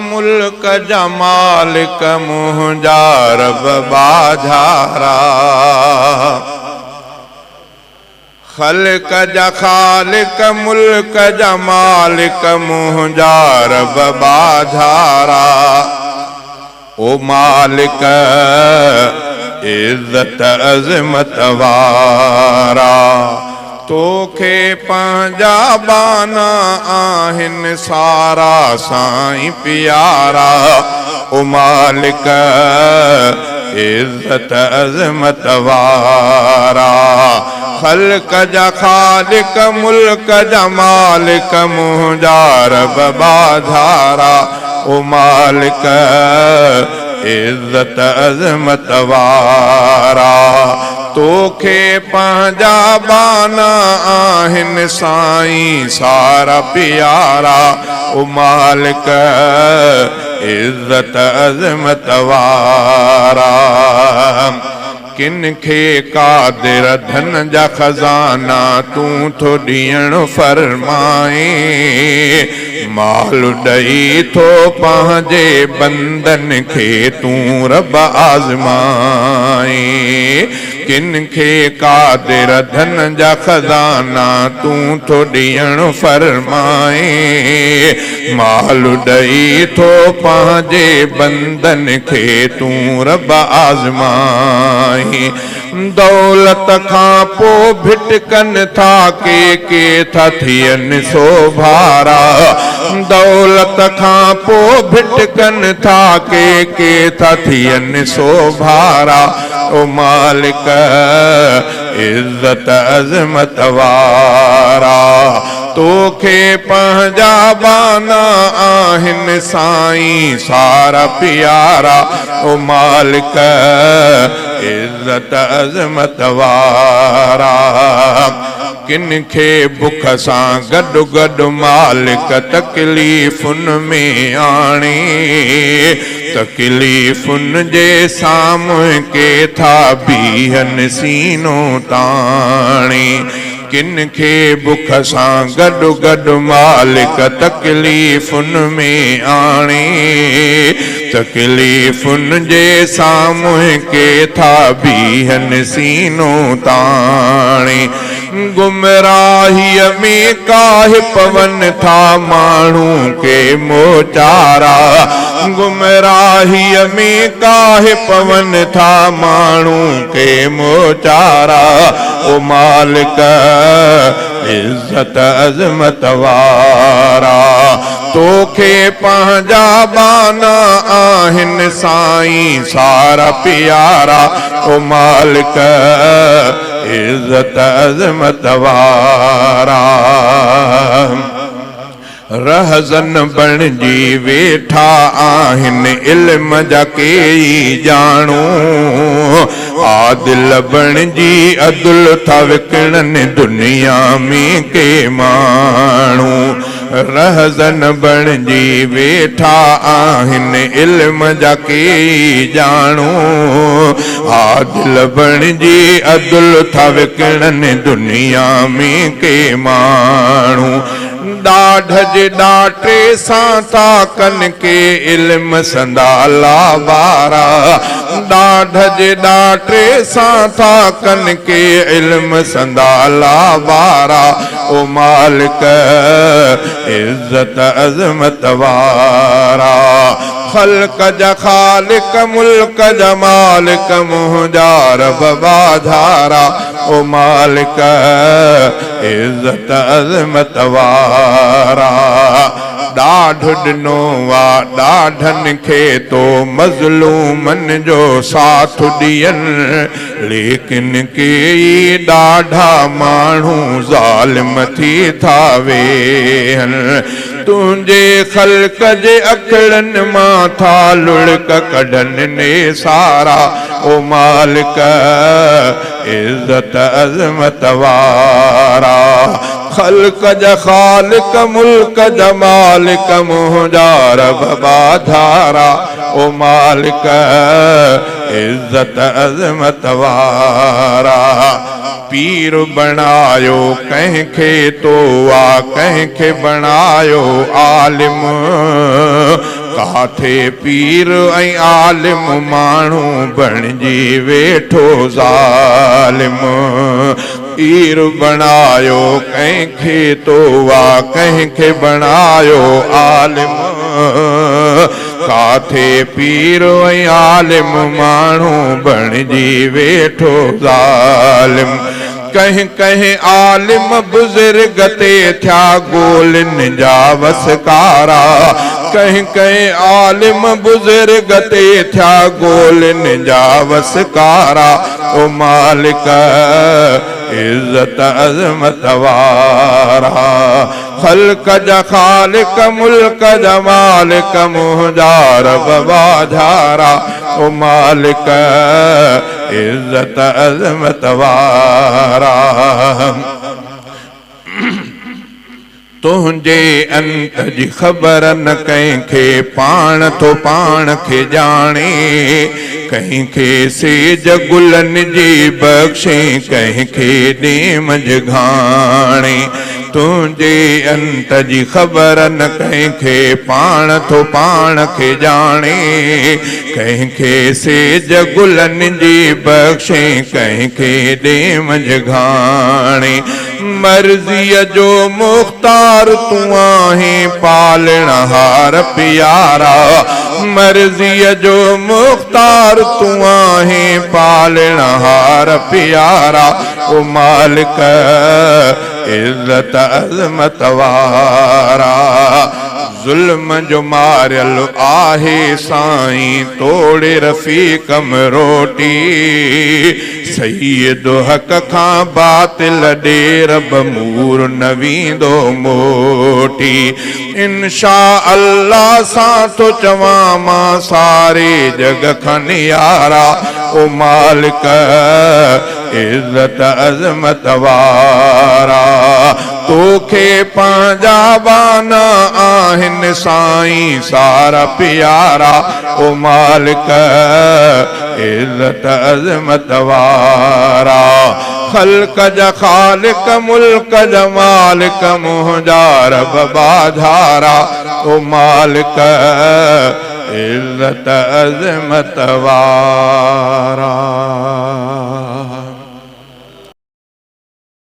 मुल्क जमालिक मुंहिंजा रब बाझारा खल्क जा खालिक मुल्क जमालिक मुंहिंजा रब बाझारा ओ मालिक इज्जत अज़मत वारा तोखे पंहिंजा बाना आहिनि सारा साईं प्यारा ओ मालिक इज्जत अज़मत वारा खल्क जा खालिक मुल्क जा मालिक मुंहिंजा रब बाझारा ओ मालिक इज्जत अज़मत वारा तोखे पंहिंजा बाना आहिनि साईं सारा प्यारा ओ मालिक इज्जत अज़मत वारा किन खे कादिर धन जा खजाना तूं थो ॾियणु फरमाए माल ॾई थो पंहिंजे बंदन खे तूं रब आज़माए किन खे कादिर धन जा खजाना तूं थो ॾियणु फरमाए माल ॾई थो पंहिंजे बंदन खे तूं रब आज़माए दौलत खां पोइ भिटकनि था के था थियनि सो भारा दौलत खां पोइ भिटकनि था के था थियनि सो भारा ओ मालिक इज्जत अज़मत वारा तोखे पंहिंजा बाना आहिनि साईं सारा प्यारा ओ मालिक इज्जत अज़मत वारा किन खे बुख सां गॾु गॾु मालिक तकलीफ़ुनि में आणे तकलीफ़ुनि जे साम्हूं के था बीहनि सीनो ताणे किन खे बुख सां गॾु गॾु मालिक तकलीफ़ुनि में आणे तकलीफ़ुनि जे साम्हूं के था बीहनि सीनो ताणे गुमराहीअ में काहे पवन था माण्हू के मोचारा गुमराहीअ में काहे पवन था माण्हू के मोचारा ओ मालिक इज्जत अज़मत वारा तोखे पंहिंजा बाना आहिनि साईं सारा प्यारा ओ मालिक इज्जत अज़मत वारा रहज़न बणिजी वेठा आहिनि इल्म जा केई ॼाणू आदिल बणिजी अदुल था विकिणनि दुनिया में के माण्हू रहज़न बणिजी वेठा आहिनि इल्म जा केई ॼाणू आदिल बणिजी अदुल था विकिणनि दुनिया में के माण्हू ॾाढ जे ॾाटे सां था कनि के इल्म संदाला वारा ॾाढ जे ॾाटे सां था कनि के इल्म संदाला वारा ओ मालिक इज्जत अज़मत वारा खल्क जा खालिक मुल्क जा मालिक मुंहिंजा रब बाझारा ओ मालिक इज्जत अज़मत वारा ॾाढ ॾिनो आहे ॾाढनि खे तो मज़लूमनि जो साथ ॾियनि लेकिन के ॾाढा माण्हू ज़ालिम थी था वेहनि तुंहिंजे ख़ल्क़ जे अखड़नि मां था लुड़क कढनि ने सारा ओ मालिक इज्जत अज़मत वारा खल्क़ जा खालिक मुल्क जा मालिक मुंहिंजा रब बाझारा ओ मालिक इज्जत अज़मत वारा पीर बणायो कंहिंखे तो आ कंहिंखे बणायो आलिम काथे पीर ऐं आलिम माण्हू बणिजी वेठो ज़ालिम। पीर बणायो कंहिंखे तो वा कंहिंखे बणायो आलिम। काथे पीर ऐं आलिम माण्हू बणिजी वेठो ज़ालिम। कहीं कहीं आलिम बुजुर्ग ते थिया गोलिन जा वसकारा। कहीं कहीं आलिम बुजुर्ग ते थिया गोलिन जा वसकारा। ओ मालिक इज्जत अज़मत वारा। खल्क जा खालिक मुल्क जा मालिक मुंहिंजा रब वाझारा। ओ मालिक इज्जत अज़मत वारा। तुंहिंजे अंत जी ख़बर न कंहिंखे पाण तो पाण खे ॼाणे। कंहिंखे सेज गुलनि जी बख़्शे कंहिंखे ॾेम घाणे। तुंहिंजे अंत जी ख़बर न कंहिंखे पाण तो पाण खे ॼाणे। कंहिंखे सेज गुलनि जी बख़्शे कंहिंखे ॾेम घाणे। मर्ज़ीअ जो मुख़्तार तूं आहीं पालणहार प्यारा। मर्ज़ीअ जो मुख़्तार तूं आहीं पालणहार प्यारा। ओ मालिक इज्जत अज़मत वारा। ज़ुल्म जो मारियल आहे साईं तोड़े रफ़ीक़म रोटी। सैयद हक़ खां बातिल ॾे रब मूर न वींदो मोटी। इंशा अल्लाह सां तो चवां मां सारे जग खन यारा। ओ मालिक इज्जत अज़मत वारा। तोखे पंहिंजा बाना आहिनि साईं सारा प्यारा। ओ मालिक इज्जत अज़मत वारा। खल्क जा खालिक मुल्क जा मालिक मुंहिंजा रब वाझारा। ओ मालिक इज्जत अज़मत वारा।